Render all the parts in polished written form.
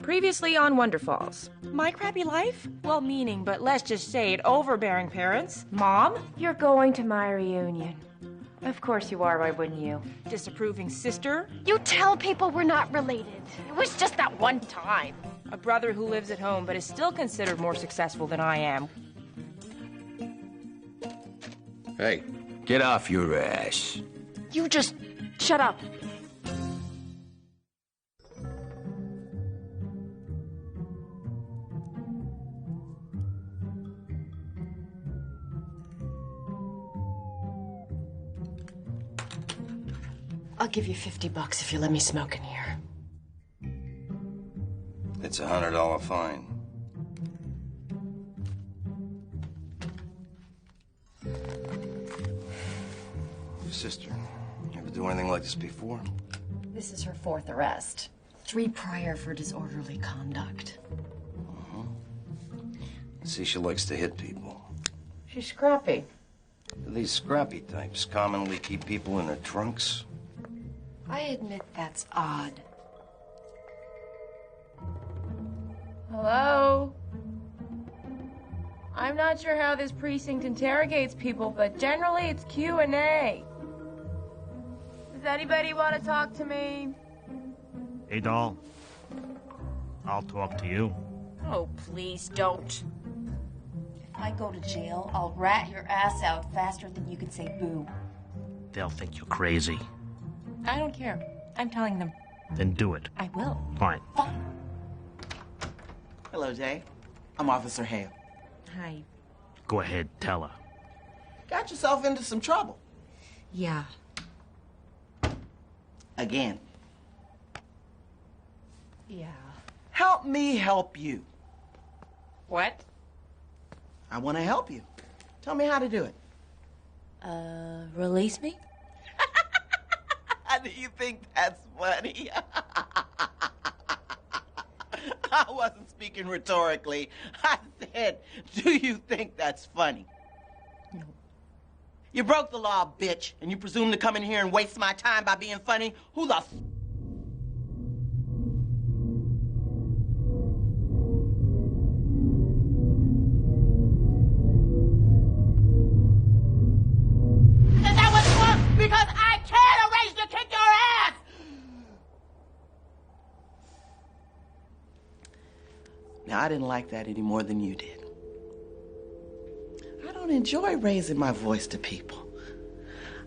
Previously on Wonderfalls. My crappy life? Well-meaning, but let's just say it, overbearing parents. Mom? You're going to my reunion. Of course you are, why wouldn't you? Disapproving sister. You tell people we're not related. It was just that one time. A brother who lives at home but is still considered more successful than I am. Hey, get off your ass. You just shut up. I'll give you $50 if you let me smoke in here. It's a $100 fine. Sister, you ever do anything like this before? This is her 4th arrest. 3 prior for disorderly conduct. See, she likes to hit people. She's scrappy. These scrappy types commonly keep people in their trunks. I admit that's odd. Hello? I'm not sure how this precinct interrogates people, but generally it's Q&A. Does anybody want to talk to me? Hey, doll. I'll talk to you. Oh, please don't. If I go to jail, I'll rat your ass out faster than you can say boo. They'll think you're crazy. I don't care. I'm telling them. Then do it. I will. Fine. Hello, Jay. I'm Officer Hale. Hi. Go ahead, tell her. Got yourself into some trouble. Yeah. Again. Yeah. Help me help you. What? I want to help you. Tell me how to do it. Release me? Do you think that's funny? I wasn't speaking rhetorically. I said, do you think that's funny? No. You broke the law, bitch, and you presume to come in here and waste my time by being funny? Who the That was fun because I can't arrange to kick your ass! Now, I didn't like that any more than you did. I don't enjoy raising my voice to people.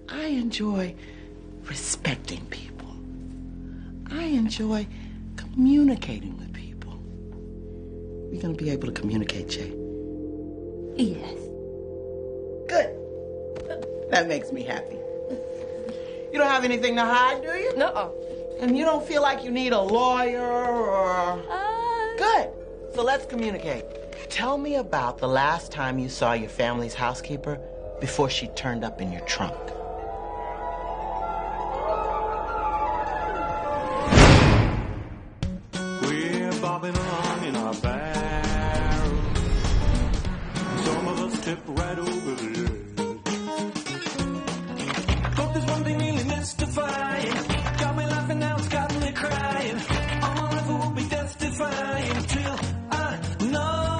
I enjoy respecting people. I enjoy communicating with people. We gonna be able to communicate, Jay? Yes. Good. That makes me happy. You don't have anything to hide, do you? No. And you don't feel like you need a lawyer or... Good. So let's communicate. Tell me about the last time you saw your family's housekeeper before she turned up in your trunk. We're bobbing along in our barrel. Some of us tip right over the edge. But there's one thing really mystifying. Got me laughing now, it's got me crying. All my life will be testifying till I know.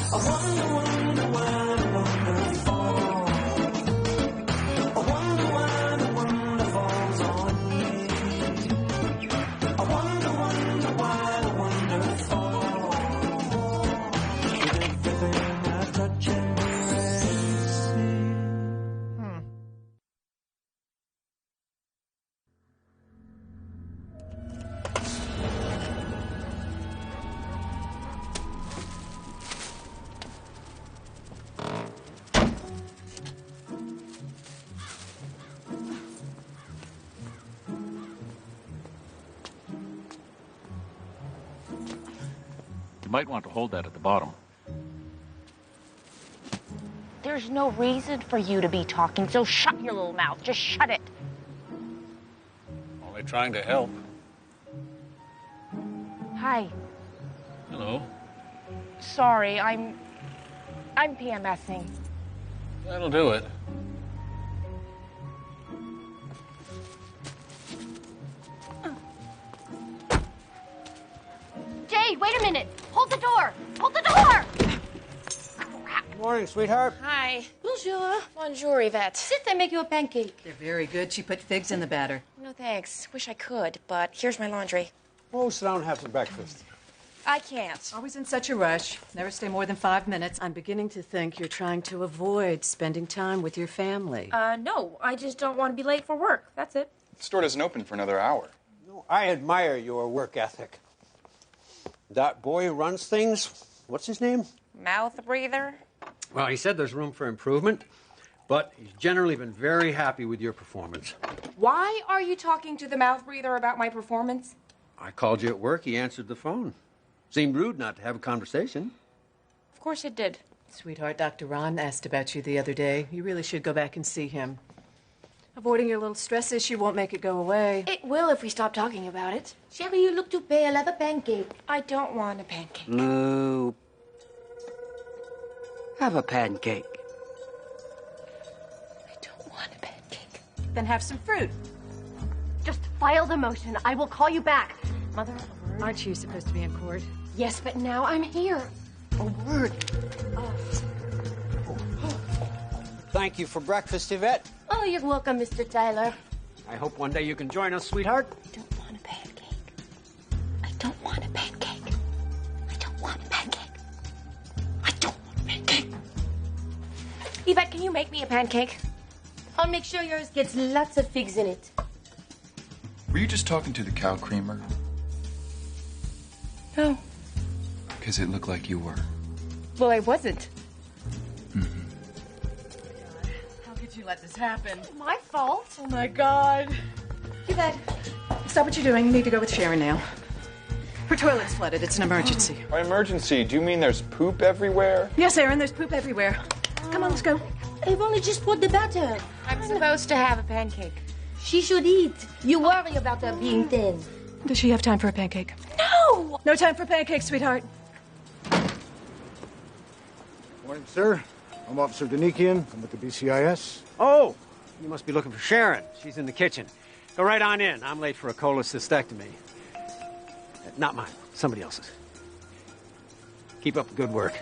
I wonder why the wonderfall. I wonder why the wonderfall's on me. I wonder why the wonderfall. With everything I touch and see. You might want to hold that at the bottom. There's no reason for you to be talking, so shut your little mouth. Just shut it. Only trying to help. Hi. Hello. Sorry, I'm PMSing. That'll do it. Jay, Hey, wait a minute. Hold the door. Hold the door. Morning, sweetheart. Hi. Bonjour. Bonjour, Yvette. Sit and make you a pancake. They're very good. She put figs in the batter. No thanks. Wish I could, but here's my laundry. Oh, sit down and have some breakfast. I can't. Always in such a rush. Never stay more than 5 minutes. I'm beginning to think you're trying to avoid spending time with your family. No. I just don't want to be late for work. That's it. The store doesn't open for another hour. No, I admire your work ethic. That boy who runs things, what's his name? Mouth breather? Well, he said there's room for improvement, but he's generally been very happy with your performance. Why are you talking to the mouth breather about my performance? I called you at work. He answered the phone. Seemed rude not to have a conversation. Of course it did. Sweetheart, Dr. Ron asked about you the other day. You really should go back and see him. Avoiding your little stress issue won't make it go away. It will if we stop talking about it. Sherry, you look too pale. Have a pancake. I don't want a pancake. No. Have a pancake. I don't want a pancake. Then have some fruit. Just file the motion. I will call you back. Mother, a word? Aren't you supposed to be in court? Yes, but now I'm here. A word. Thank you for breakfast, Yvette. Oh, you're welcome, Mr. Tyler. I hope one day you can join us, sweetheart. I don't want a pancake. I don't want a pancake. I don't want a pancake. I don't want a pancake. Yvette, can you make me a pancake? I'll make sure yours gets lots of figs in it. Were you just talking to the cow creamer? No. Because it looked like you were. Well, I wasn't. How could you let this happen? My fault. Oh, my God. Yvette, stop what you're doing. You need to go with Sharon now. Her toilet's flooded. It's an emergency. By emergency, do you mean there's poop everywhere? Yes, Aaron, there's poop everywhere. Come on, let's go. I've only just poured the batter. I'm supposed to have a pancake. She should eat. You worry about her being thin. Does she have time for a pancake? No! No time for pancakes, sweetheart. Morning, sir. I'm Officer Danikian. I'm with the BCIS. Oh, you must be looking for Sharon. She's in the kitchen. Go right on in. I'm late for a cholecystectomy. Not mine. Somebody else's. Keep up the good work.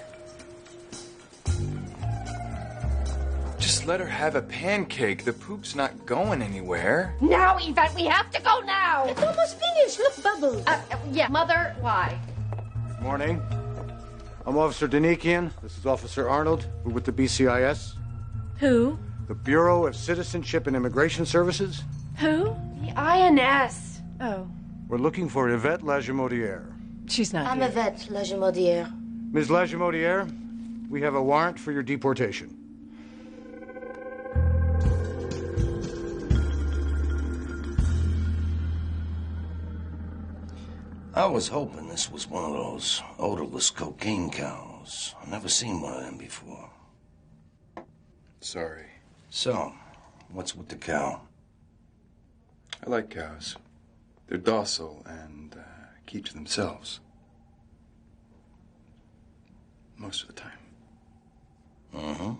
Just let her have a pancake. The poop's not going anywhere. Now, Yvette, we have to go now! It's almost finished. Look, bubbles. Yeah, Mother, why? Morning. I'm Officer Danikian. This is Officer Arnold. We're with the BCIS. Who? The Bureau of Citizenship and Immigration Services. Who? The INS. Oh. We're looking for Yvette Lajimodiere. She's not I'm here. Yvette Lajimodiere. Ms. Lajimodiere, we have a warrant for your deportation. I was hoping this was one of those odorless cocaine cows. I've never seen one of them before. Sorry. So, what's with the cow? I like cows. They're docile and keep to themselves. Most of the time. Mm-hmm.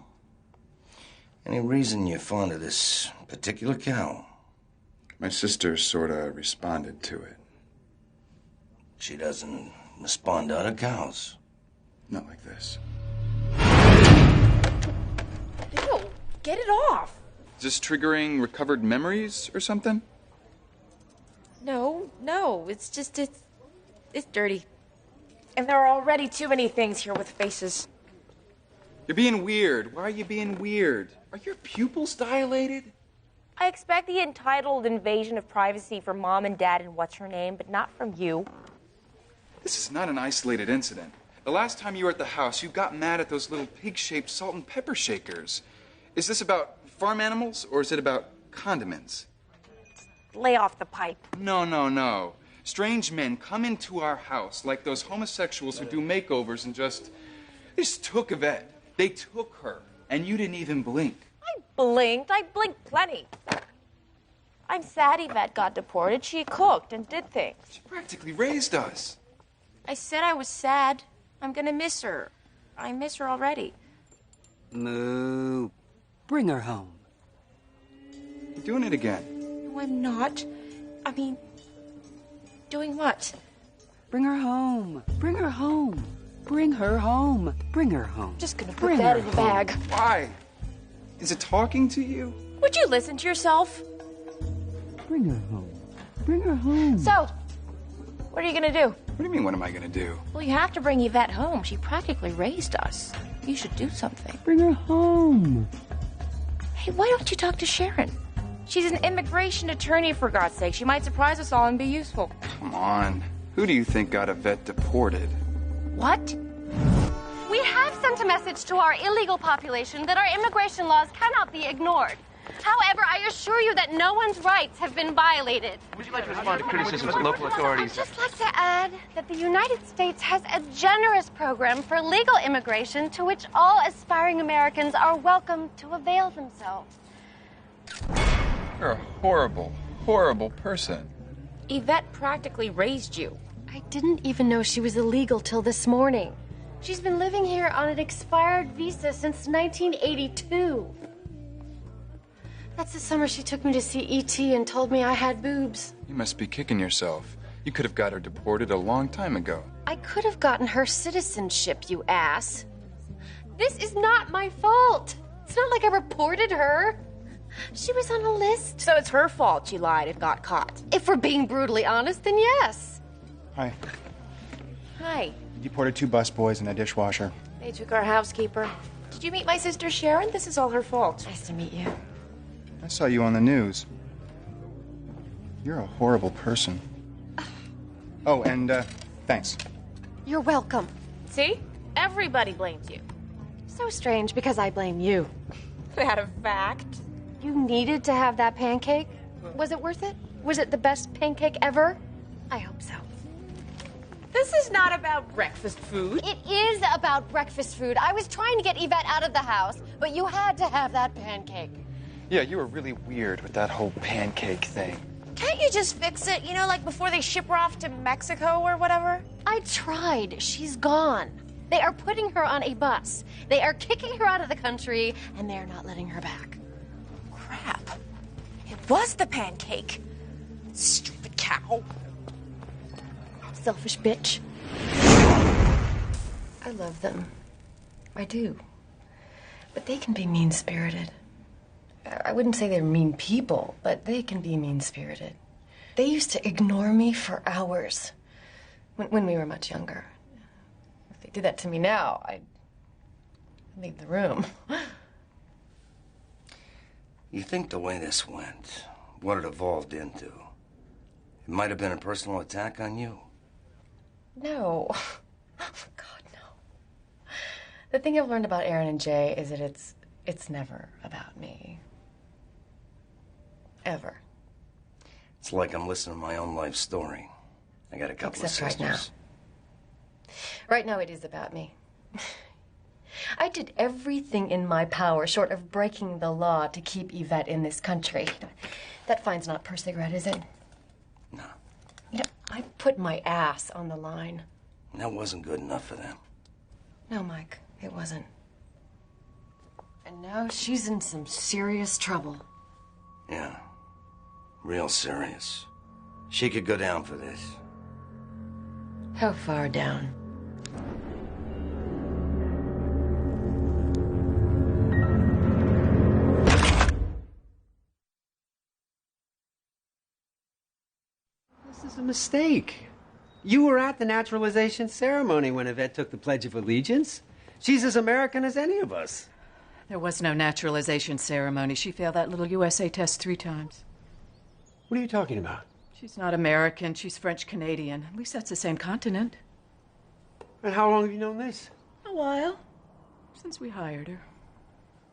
Any reason you're fond of this particular cow? My sister sort of responded to it. She doesn't respond to other cows. Not like this. Ew, get it off. Is this triggering recovered memories or something? No, it's just, it's dirty. And there are already too many things here with faces. You're being weird. Why are you being weird? Are your pupils dilated? I expect the entitled invasion of privacy from Mom and Dad and what's-her-name, but not from you. This is not an isolated incident. The last time you were at the house, you got mad at those little pig-shaped salt and pepper shakers. Is this about farm animals, or is it about condiments? Lay off the pipe. No. Strange men come into our house like those homosexuals who do makeovers and they just took Yvette. They took her, and you didn't even blink. I blinked plenty. I'm sad Yvette got deported. She cooked and did things. She practically raised us. I said I was sad. I'm gonna miss her. I miss her already. Moo. Bring her home. You're doing it again. No, I'm not. I mean, doing what? Bring her home. Bring her home. Bring her home. Bring her home. Just gonna put that in the bag. Why? Is it talking to you? Would you listen to yourself? Bring her home. Bring her home. So, what are you gonna do? What do you mean, what am I gonna do? Well, you have to bring Yvette home. She practically raised us. You should do something. Bring her home. Hey, why don't you talk to Sharon? She's an immigration attorney, for God's sake. She might surprise us all and be useful. Come on. Who do you think got Yvette deported? What? We have sent a message to our illegal population that our immigration laws cannot be ignored. However, I assure you that no one's rights have been violated. Would you like to respond to criticisms of local authorities? I'd just like to add that the United States has a generous program for legal immigration to which all aspiring Americans are welcome to avail themselves. You're a horrible, horrible person. Yvette practically raised you. I didn't even know she was illegal till this morning. She's been living here on an expired visa since 1982. That's the summer she took me to see E.T. and told me I had boobs. You must be kicking yourself. You could have got her deported a long time ago. I could have gotten her citizenship, you ass. This is not my fault. It's not like I reported her. She was on a list. So it's her fault she lied and got caught. If we're being brutally honest, then yes. Hi. Hi. Deported 2 busboys and a dishwasher. They took our housekeeper. Did you meet my sister Sharon? This is all her fault. Nice to meet you. I saw you on the news. You're a horrible person. Oh, and, thanks. You're welcome. See? Everybody blames you. So strange because I blame you. That a fact? You needed to have that pancake? Was it worth it? Was it the best pancake ever? I hope so. This is not about breakfast food. It is about breakfast food. I was trying to get Yvette out of the house, but you had to have that pancake. Yeah, you were really weird with that whole pancake thing. Can't you just fix it? You know, like before they ship her off to Mexico or whatever? I tried. She's gone. They are putting her on a bus. They are kicking her out of the country, and they are not letting her back. Crap. It was the pancake. Stupid cow. Selfish bitch. I love them. I do. But they can be mean-spirited. I wouldn't say they're mean people, but they can be mean-spirited. They used to ignore me for hours when we were much younger. If they did that to me now, I'd leave the room. You think the way this went, what it evolved into, it might have been a personal attack on you? No. Oh, God, no. The thing I've learned about Aaron and Jay is that it's never about me. Ever. It's like I'm listening to my own life story. I got a couple of sisters. Right now. Right now it is about me. I did everything in my power, short of breaking the law, to keep Yvette in this country. That fine's not per cigarette, is it? No. You know, I put my ass on the line. That wasn't good enough for them. No, Mike, it wasn't. And now she's in some serious trouble. Yeah. Real serious. She could go down for this. How far down? This is a mistake. You were at the naturalization ceremony when Yvette took the Pledge of Allegiance. She's as American as any of us. There was no naturalization ceremony. She failed that little USA test 3 times. What are you talking about? She's not American. She's French-Canadian. At least that's the same continent. And how long have you known this? A while. Since we hired her.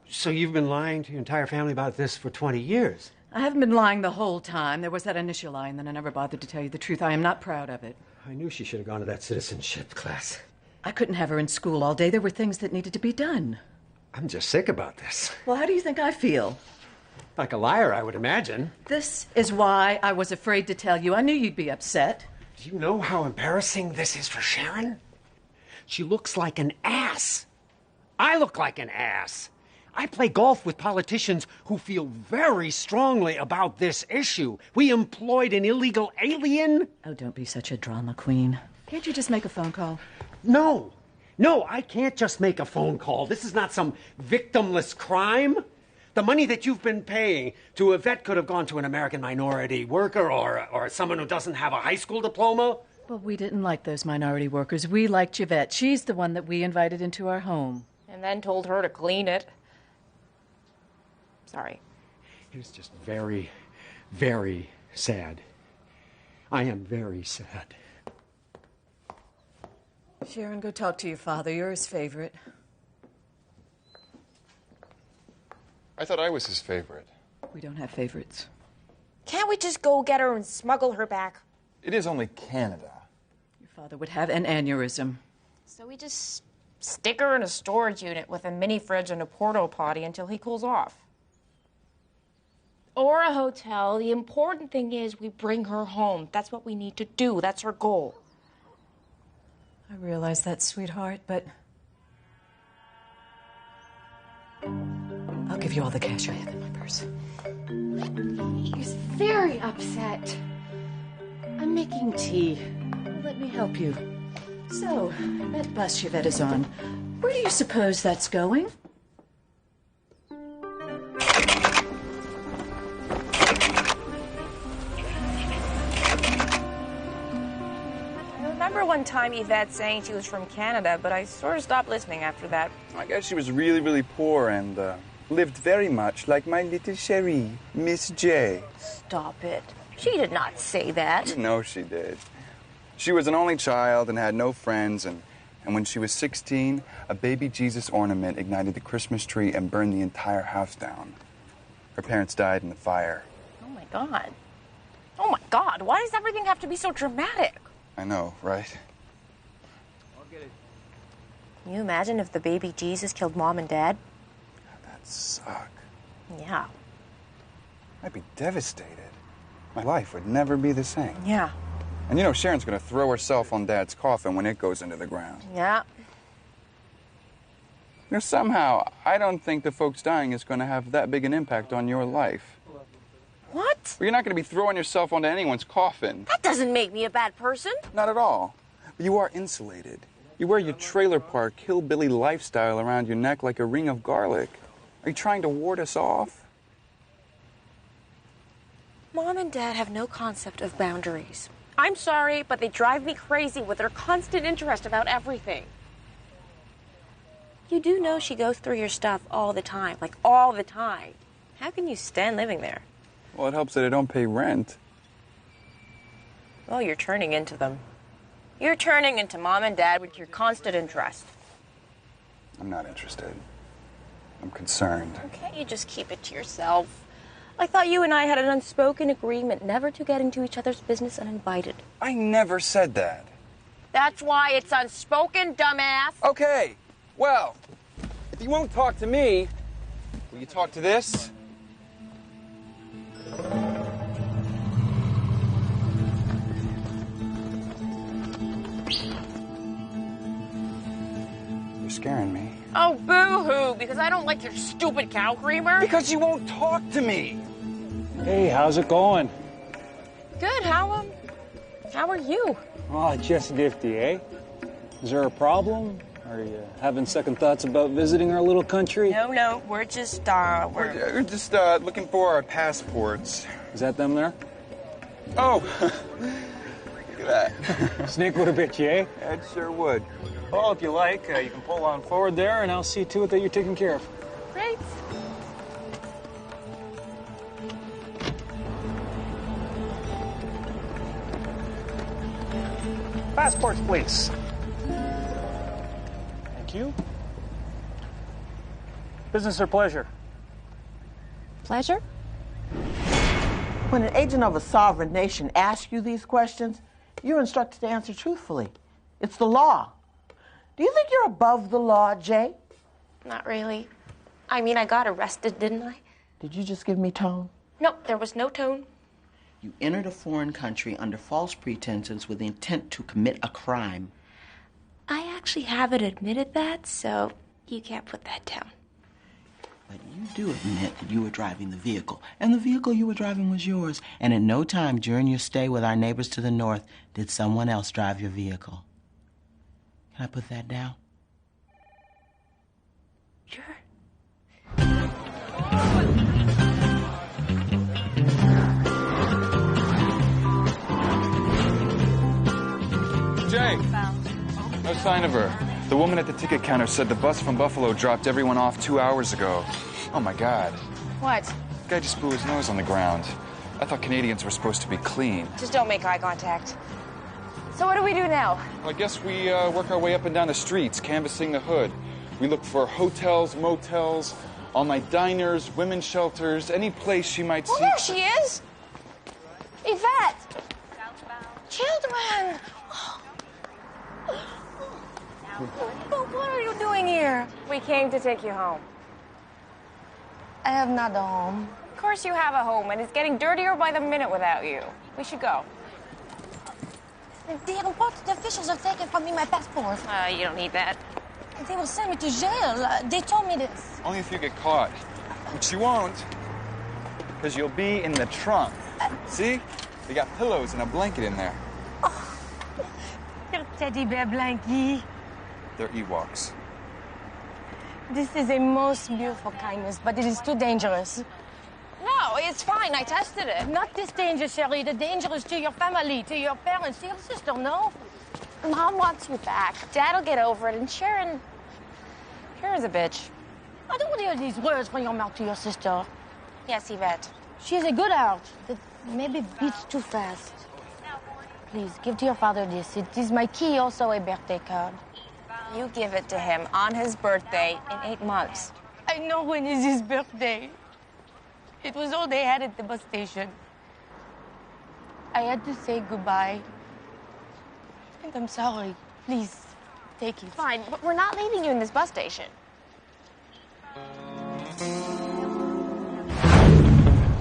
So you've been lying to your entire family about this for 20 years? I haven't been lying the whole time. There was that initial lie, and then I never bothered to tell you the truth. I am not proud of it. I knew she should have gone to that citizenship class. I couldn't have her in school all day. There were things that needed to be done. I'm just sick about this. Well, how do you think I feel? Like a liar, I would imagine. This is why I was afraid to tell you. I knew you'd be upset. Do you know how embarrassing this is for Sharon? She looks like an ass. I look like an ass. I play golf with politicians who feel very strongly about this issue. We employed an illegal alien. Oh, don't be such a drama queen. Can't you just make a phone call? No. No, I can't just make a phone call. This is not some victimless crime. The money that you've been paying to Yvette could have gone to an American minority worker or someone who doesn't have a high school diploma. Well, we didn't like those minority workers. We liked Yvette. She's the one that we invited into our home. And then told her to clean it. Sorry. It was just very, very sad. I am very sad. Sharon, go talk to your father. You're his favorite. I thought I was his favorite. We don't have favorites. Can't we just go get her and smuggle her back? It is only Canada. Your father would have an aneurysm. So we just stick her in a storage unit with a mini fridge and a porta potty until he cools off. Or a hotel. The important thing is we bring her home. That's what we need to do. That's our goal. I realize that, sweetheart, but I'll give you all the cash I have in my purse. He's very upset. I'm making tea. Let me help you. So, that bus Yvette is on, where do you suppose that's going? I remember one time Yvette saying she was from Canada, but I sort of stopped listening after that. I guess she was really, really poor and lived very much like my little chérie, Miss J. Stop it. She did not say that. You know she did. She was an only child and had no friends, and when she was 16, a baby Jesus ornament ignited the Christmas tree and burned the entire house down. Her parents died in the fire. Oh, my God. Oh, my God. Why does everything have to be so dramatic? I know, right? Can you imagine if the baby Jesus killed Mom and Dad? That'd suck. Yeah. I'd be devastated. My life would never be the same. Yeah. And you know Sharon's gonna throw herself on Dad's coffin when it goes into the ground. Yeah. You know, somehow, I don't think the folks dying is gonna have that big an impact on your life. What? Well, you're not gonna be throwing yourself onto anyone's coffin. That doesn't make me a bad person. Not at all. But you are insulated. You wear your trailer park hillbilly lifestyle around your neck like a ring of garlic. Are you trying to ward us off? Mom and Dad have no concept of boundaries. I'm sorry, but they drive me crazy with their constant interest about everything. You do know she goes through your stuff all the time, like all the time. How can you stand living there? Well, it helps that I don't pay rent. Well, you're turning into them. You're turning into Mom and Dad with your constant interest. I'm not interested. I'm concerned. Can't you just keep it to yourself? I thought you and I had an unspoken agreement never to get into each other's business uninvited. I never said that. That's why it's unspoken, dumbass. Okay, well, if you won't talk to me, will you talk to this? You're scaring me. Oh, boo-hoo, because I don't like your stupid cow creamer. Because you won't talk to me. Hey, how's it going? Good, how are you? Oh, just nifty, eh? Is there a problem? Are you having second thoughts about visiting our little country? No, we're just, We're just looking for our passports. Is that them there? Oh, look at that. Snake would have bit you, eh? It sure would. Well, if you like, you can pull on forward there, and I'll see to it that you're taken care of. Great. Passports, please. Thank you. Business or pleasure? Pleasure? When an agent of a sovereign nation asks you these questions, you're instructed to answer truthfully. It's the law. Do you think you're above the law, Jay? Not really. I mean, I got arrested, didn't I? Did you just give me tone? No, there was no tone. You entered a foreign country under false pretenses with the intent to commit a crime. I actually haven't admitted that, so you can't put that down. But you do admit that you were driving the vehicle, and the vehicle you were driving was yours, and at no time during your stay with our neighbors to the north did someone else drive your vehicle. Can I put that down? Sure. Jay! No sign of her. The woman at the ticket counter said the bus from Buffalo dropped everyone off 2 hours ago. Oh my God. What? The guy just blew his nose on the ground. I thought Canadians were supposed to be clean. Just don't make eye contact. So what do we do now? Well, I guess we work our way up and down the streets, canvassing the hood. We look for hotels, motels, all-night diners, women's shelters, any place she might see. Oh, there she is! Yvette! Children! What are you doing here? We came to take you home. I have not a home. Of course you have a home, and it's getting dirtier by the minute without you. We should go. The officials have taken from me my passport. You don't need that. They will send me to jail. They told me this. Only if you get caught. Which you won't, because you'll be in the trunk. See? They got pillows and a blanket in there. Your teddy bear blankie. They're Ewoks. This is a most beautiful kindness, but it is too dangerous. No, it's fine. I tested it. Not this danger, Sherry. The danger is to your family, to your parents, to your sister, no? Mom wants you back. Dad'll get over it, and Sharon's a bitch. I don't want to hear these words from your mouth to your sister. Yes, Yvette. She has a good heart that maybe beats too fast. Please, give to your father this. It is my key, also a birthday card. You give it to him on his birthday in 8 months. I know when is his birthday. It was all they had at the bus station. I had to say goodbye. And I'm sorry. Please, take it. Fine, but we're not leaving you in this bus station.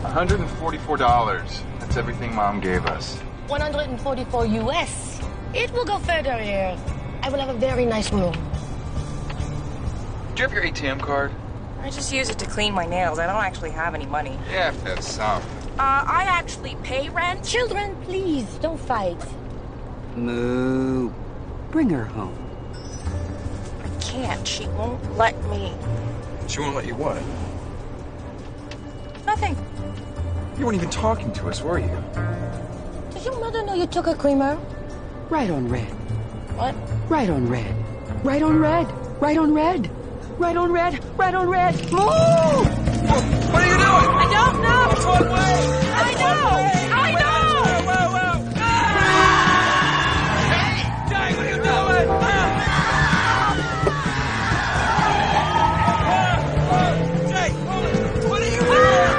$144. That's everything Mom gave us. 144 US. It will go further here. I will have a very nice room. Do you have your ATM card? I just use it to clean my nails. I don't actually have any money. You have to have some. I actually pay rent. Children, please, don't fight. Moo. Bring her home. I can't. She won't let me. She won't let you what? Nothing. You weren't even talking to us, were you? Does your mother know you took a creamer? Right on red. What? Right on red. Right on red. Right on red. Right on red. Right on red. Move! What are you doing? I don't know. Which one way? I know. I know. Whoa. Hey, Jay, what are you doing? Jay, what are you doing?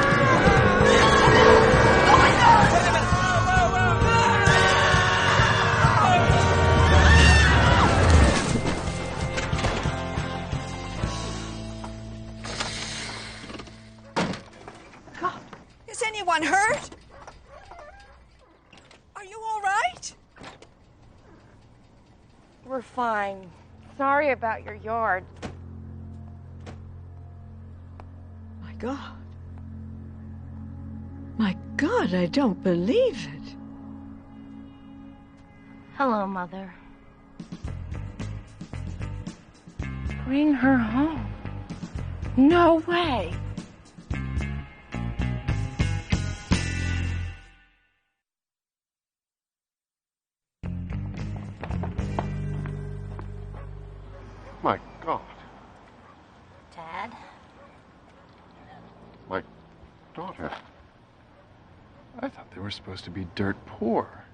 Is anyone hurt? Are you all right? We're fine. Sorry about your yard. My God. My God, I don't believe it. Hello, Mother. Bring her home. No way. My God. Dad? My daughter. I thought they were supposed to be dirt poor.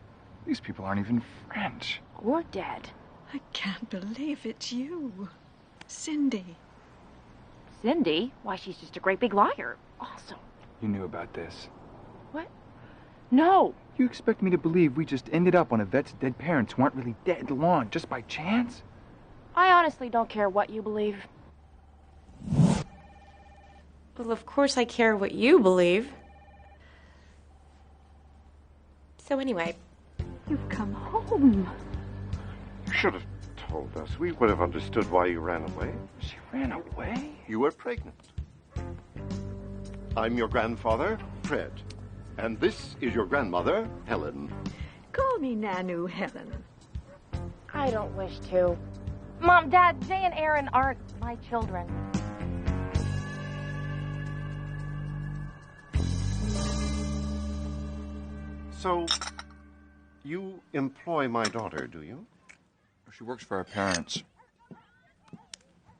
These people aren't even French. Or dead. I can't believe it's you. Cindy. Cindy? Why, she's just a great big liar. Awesome. You knew about this. What? No. You expect me to believe we just ended up on Yvette's dead parents who aren't really dead long, just by chance? I honestly don't care what you believe. Well, of course I care what you believe. So anyway. You've come home. You should have told us. We would have understood why you ran away. She ran away? You were pregnant. I'm your grandfather, Fred. And this is your grandmother, Helen. Call me Nanu Helen. I don't wish to. Mom, Dad, Jay and Aaron aren't my children. So, you employ my daughter, do you? She works for our parents.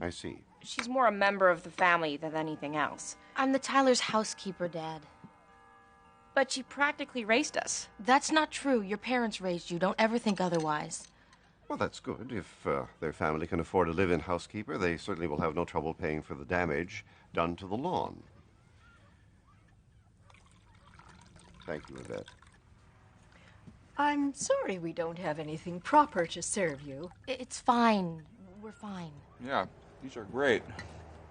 I see. She's more a member of the family than anything else. I'm the Tyler's housekeeper, Dad. But she practically raised us. That's not true. Your parents raised you. Don't ever think otherwise. Well, that's good. If their family can afford a live-in housekeeper, they certainly will have no trouble paying for the damage done to the lawn. Thank you, Yvette. I'm sorry we don't have anything proper to serve you. It's fine. We're fine. Yeah, these are great.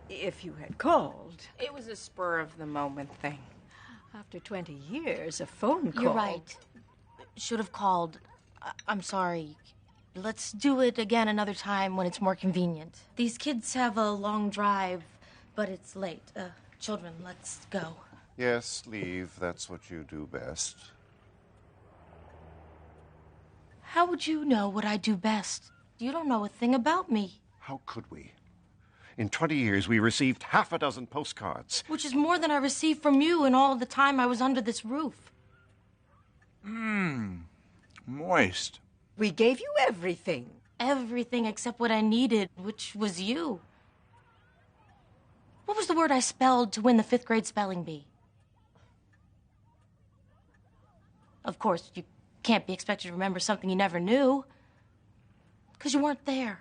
If you had called. It was a spur-of-the-moment thing. After 20 years, a phone call. You're right. Should have called. I'm sorry. Let's do it again another time when it's more convenient. These kids have a long drive, but it's late. Children, let's go. Yes, leave. That's what you do best. How would you know what I do best? You don't know a thing about me. How could we? In 20 years, we received half a dozen postcards. Which is more than I received from you in all the time I was under this roof. Moist. We gave you everything. Everything except what I needed, which was you. What was the word I spelled to win the 5th grade spelling bee? Of course, you can't be expected to remember something you never knew. Because you weren't there.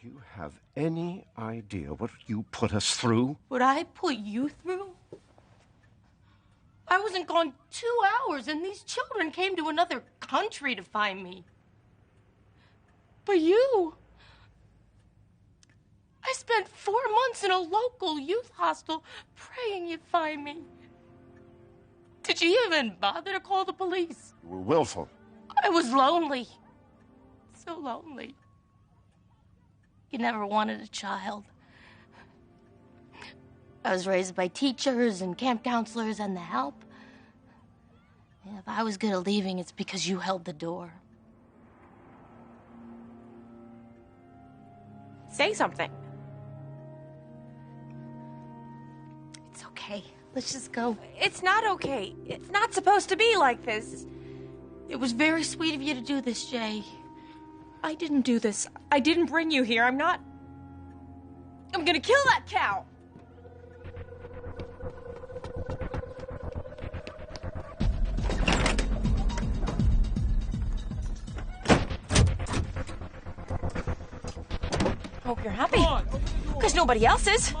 Do you have any idea what you put us through? What I put you through? I wasn't gone 2 hours, and these children came to another country to find me. But you... I spent 4 months in a local youth hostel praying you'd find me. Did you even bother to call the police? You were willful. I was lonely. So lonely. You never wanted a child. I was raised by teachers and camp counselors and the help. And if I was good at leaving, it's because you held the door. Say something. It's okay. Let's just go. It's not okay. It's not supposed to be like this. It was very sweet of you to do this, Jay. I didn't do this. I didn't bring you here. I'm gonna kill that cow! Hope you're happy. Because nobody else is.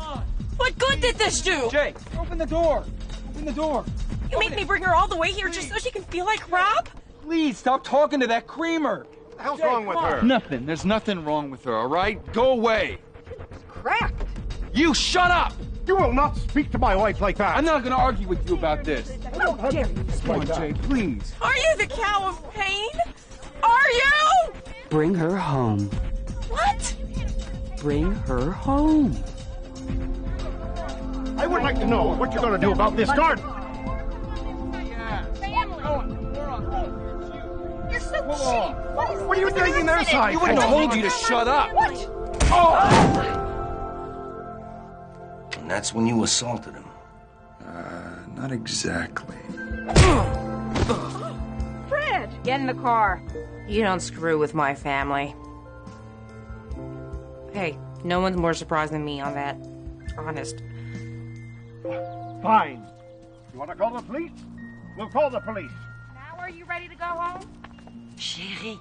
What good did this do? Jay, open the door. Open the door. You made me bring her all the way here just so she can feel like crap? Please stop talking to that creamer. What the hell's wrong with her? Nothing. There's nothing wrong with her, all right? Go away. Cracked. You shut up! You will not speak to my wife like that. I'm not going to argue with you about this. How dare you? Come on, Jay, please. Are you the cow of pain? Are you? Bring her home. What? Bring her home. I would like to know what you're going to do about this garden. You're so cheap. What are you doing in their side? You wouldn't have told you to shut up. What? And that's when you assaulted him. Not exactly. Fred! Get in the car. You don't screw with my family. Hey, no one's more surprised than me on that. Honest. Fine. You want to call the police? We'll call the police. Now are you ready to go home? Chérie.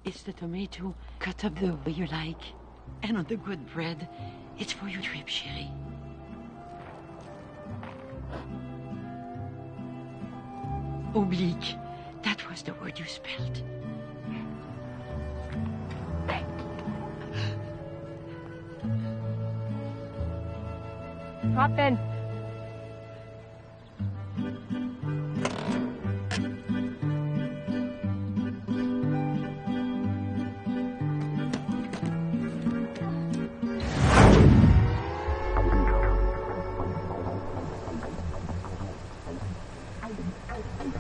It's the tomato cut up the way you like. And on the good bread, it's for your trip, chérie. Oblique. That was the word you spelled. Hop in.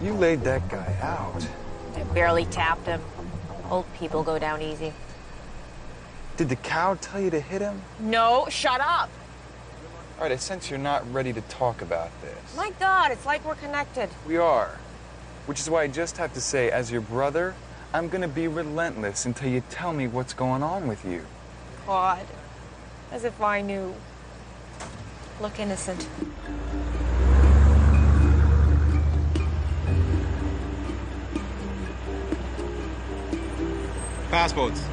You laid that guy out. I barely tapped him. Old people go down easy. Did the cow tell you to hit him? No, shut up. All right, I sense you're not ready to talk about this. My God, it's like we're connected. We are. Which is why I just have to say, as your brother, I'm gonna be relentless until you tell me what's going on with you. God, as if I knew. Look innocent. Passports.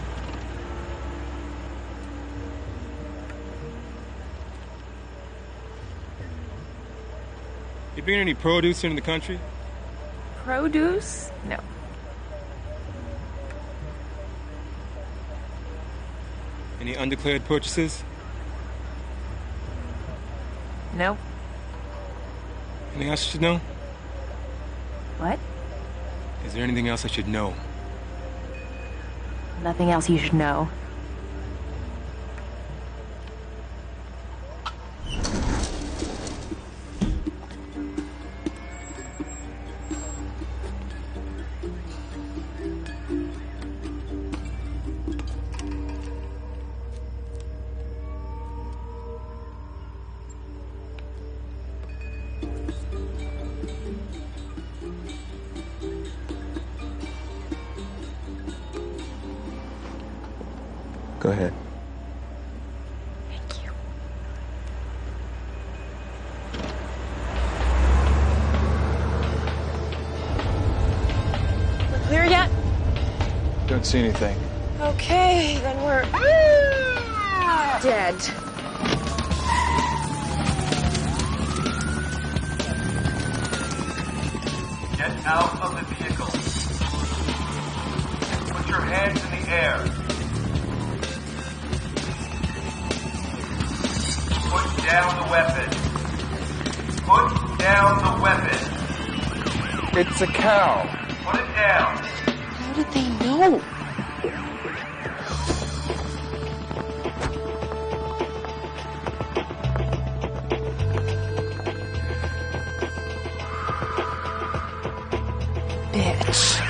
You bringing any produce into the country? Produce? No. Any undeclared purchases? No. Anything else I should know? What? Is there anything else I should know? Nothing else you should know. Go ahead. Thank you. We're clear yet? Don't see anything. Okay, then we're dead. Get out of the vehicle. Put your hands in the air. Put down the weapon. Put down the weapon. It's a cow. Put it down. How did they know? Bitch.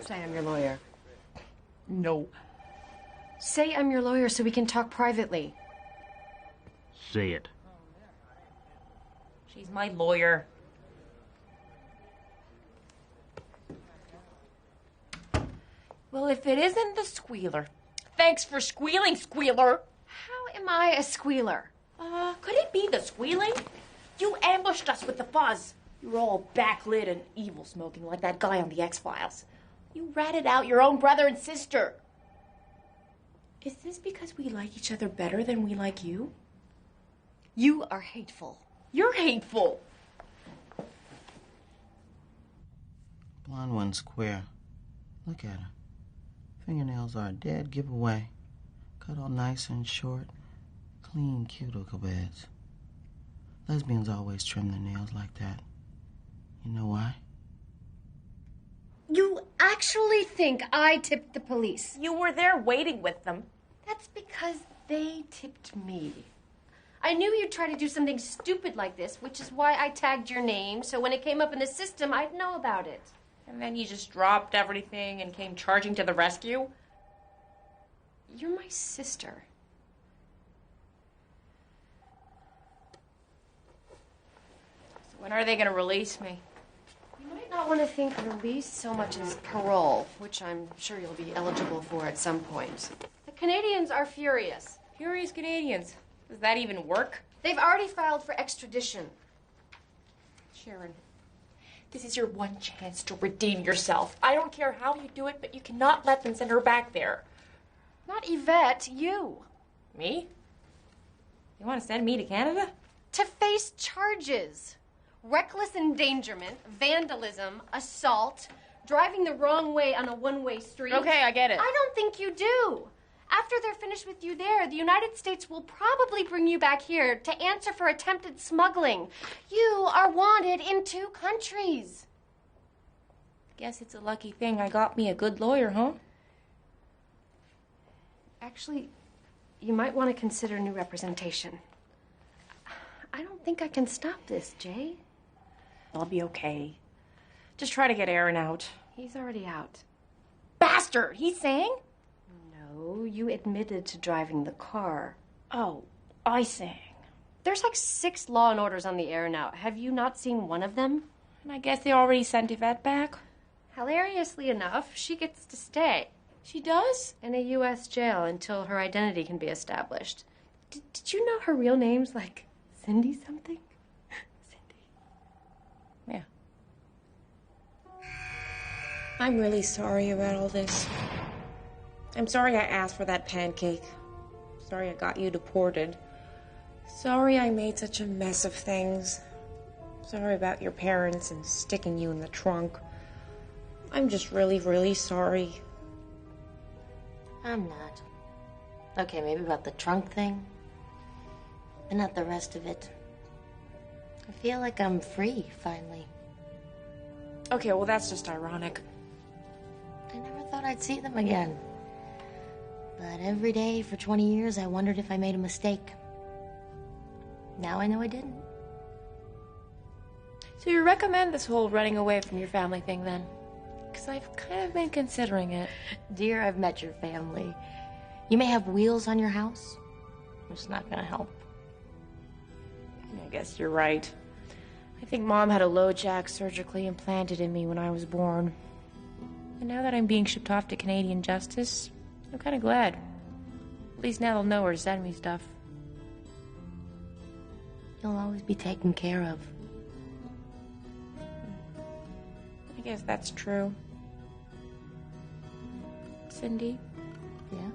Say I'm your lawyer. No. Say I'm your lawyer so we can talk privately. Say it. She's my lawyer. Well, if it isn't the squealer. Thanks for squealing, squealer. How am I a squealer? Could it be the squealing? You ambushed us with the fuzz. You were all backlit and evil smoking like that guy on the X-Files. You ratted out your own brother and sister. Is this because we like each other better than we like you? You are hateful. You're hateful. Blonde one square. Look at her. Fingernails are a dead giveaway. Cut all nice and short. Clean cuticle beds. Lesbians always trim their nails like that. You know why? You actually think I tipped the police? You were there waiting with them. That's because they tipped me. I knew you'd try to do something stupid like this, which is why I tagged your name, so when it came up in the system, I'd know about it. And then you just dropped everything and came charging to the rescue? You're my sister. So when are they going to release me? You might not want to think release so much as parole, which I'm sure you'll be eligible for at some point. The Canadians are furious. Furious Canadians. Does that even work? They've already filed for extradition. Sharon, this is your one chance to redeem yourself. I don't care how you do it, but you cannot let them send her back there. Not Yvette, you. Me? You want to send me to Canada? To face charges. Reckless endangerment, vandalism, assault, driving the wrong way on a one-way street. Okay, I get it. I don't think you do. After they're finished with you there, the United States will probably bring you back here to answer for attempted smuggling. You are wanted in 2 countries. Guess it's a lucky thing I got me a good lawyer, huh? Actually, you might want to consider new representation. I don't think I can stop this, Jay. I'll be okay. Just try to get Aaron out. He's already out. Bastard! He's saying? No, you admitted to driving the car. Oh, I sang. There's like 6 law and orders on the air now. Have you not seen one of them? And I guess they already sent Yvette back? Hilariously enough, she gets to stay. She does? In a U.S. jail until her identity can be established. Did you know her real name's like Cindy something? Yeah. I'm really sorry about all this. I'm sorry I asked for that pancake. Sorry I got you deported. Sorry I made such a mess of things. Sorry about your parents and sticking you in the trunk. I'm just really, really sorry. I'm not. Okay, maybe about the trunk thing, but not the rest of it. I feel like I'm free, finally. Okay, well, that's just ironic. I never thought I'd see them again. But every day for 20 years, I wondered if I made a mistake. Now I know I didn't. So you recommend this whole running away from your family thing, then? Because I've kind of been considering it. Dear, I've met your family. You may have wheels on your house. It's not gonna help. I guess you're right. I think Mom had a low jack surgically implanted in me when I was born. And now that I'm being shipped off to Canadian justice, I'm kind of glad. At least now they'll know where to send me stuff. You'll always be taken care of. I guess that's true. Cindy? Yeah?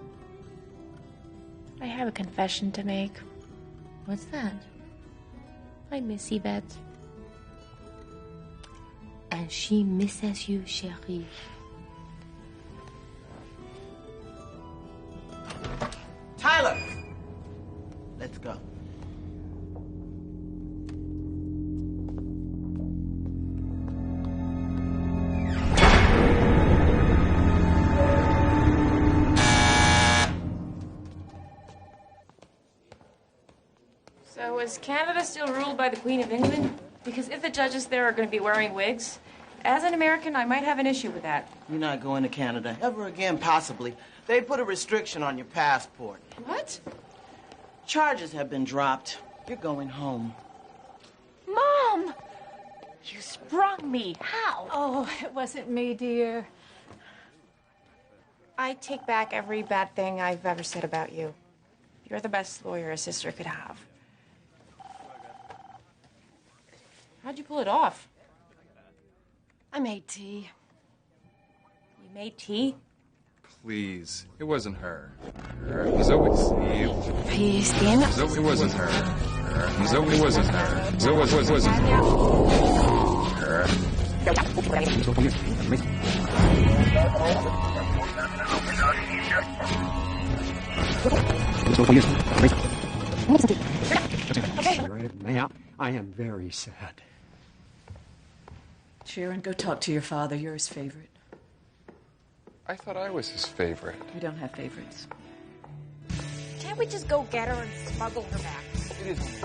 I have a confession to make. What's that? I miss Yvette. And she misses you, chérie. Tyler! Let's go. So is Canada still ruled by the Queen of England? Because if the judges there are going to be wearing wigs, as an American, I might have an issue with that. You're not going to Canada ever again, possibly. They put a restriction on your passport. What? Charges have been dropped. You're going home. Mom! You sprung me. How? Oh, it wasn't me, dear. I take back every bad thing I've ever said about you. You're the best lawyer a sister could have. How'd you pull it off? I made tea. You made tea? Please, it wasn't her. It was always Steve. Please, damn it. It wasn't her. It wasn't her. It wasn't Now, I am very sad. Sharon, go talk to your father. You're his favorite. I thought I was his favorite. We don't have favorites. Can't we just go get her and smuggle her back? It is.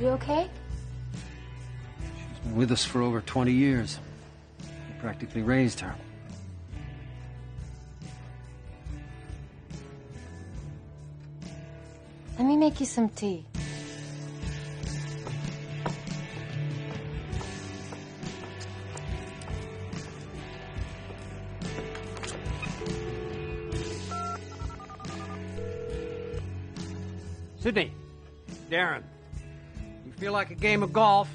You okay? She's been with us for over 20 years. We practically raised her. Let me make you some tea. Sydney, Darren, you feel like a game of golf?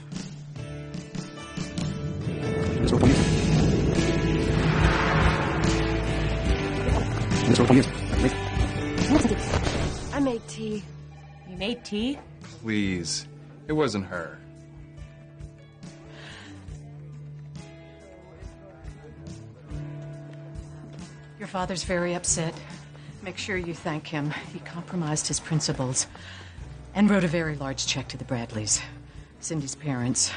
I made tea. You made tea? Please. It wasn't her. Your father's very upset. Make sure you thank him. He compromised his principles and wrote a very large check to the Bradleys, Cindy's parents.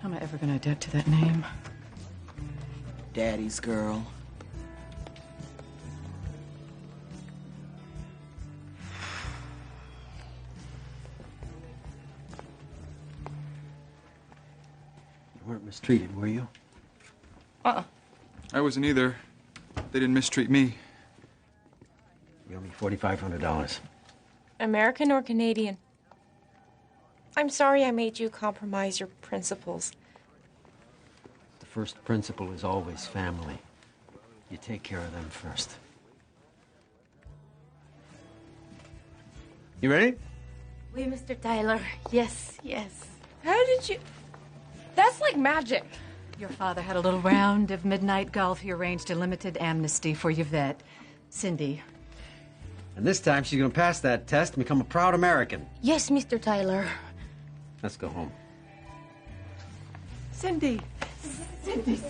How am I ever going to adapt to that name? Daddy's girl. You weren't mistreated, were you? I wasn't either. They didn't mistreat me. You owe me $4,500. American or Canadian? I'm sorry I made you compromise your principles. The first principle is always family. You take care of them first. You ready? Oui, Mr. Tyler. Yes, yes. How did you... That's like magic. Your father had a little round of midnight golf. He arranged a limited amnesty for Yvette. Cindy. And this time she's going to pass that test and become a proud American. Yes, Mr. Tyler. Let's go home. Cindy. Cindy.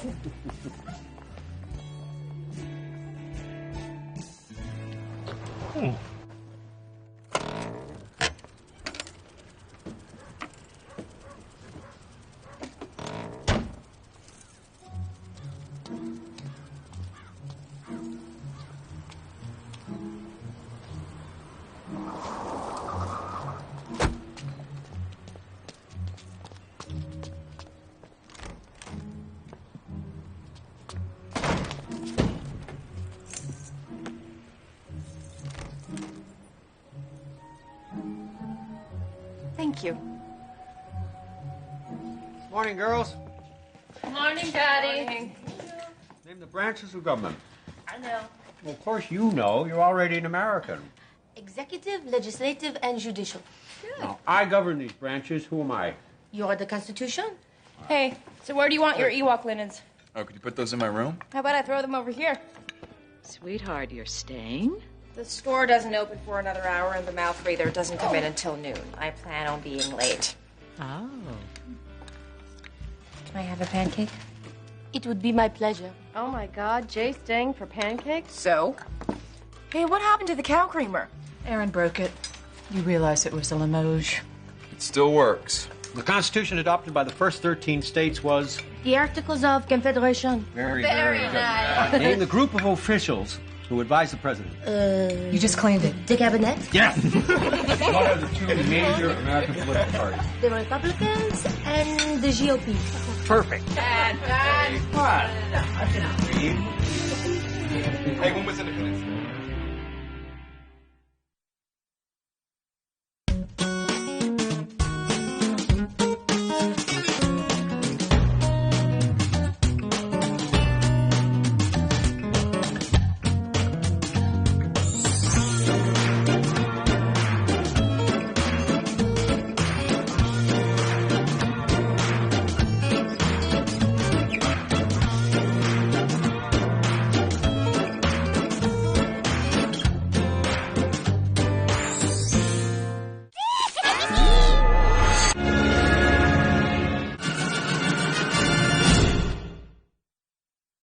Thank you. Morning, girls. Morning, Daddy. Name the branches of government. I know. Well, of course you know. You're already an American. Executive, legislative, and judicial. Now, I govern these branches. Who am I? You're the Constitution. Hey, so where do you want your Ewok linens? Oh, could you put those in my room? How about I throw them over here? Sweetheart, you're staying? The store doesn't open for another hour, and the mouth breather doesn't come in until noon. I plan on being late. Oh. Can I have a pancake? It would be my pleasure. Oh my God, Jay staying for pancakes? So? Hey, what happened to the cow creamer? Aaron broke it. You realize it was a Limoges. It still works. The Constitution adopted by the first 13 states was... The Articles of Confederation. Very nice. Name the group of officials who advise the president. You just claimed it. The cabinet. Yes! What are the two major American political parties? The Republicans and the GOP. Perfect. Hey, when was Independence Day?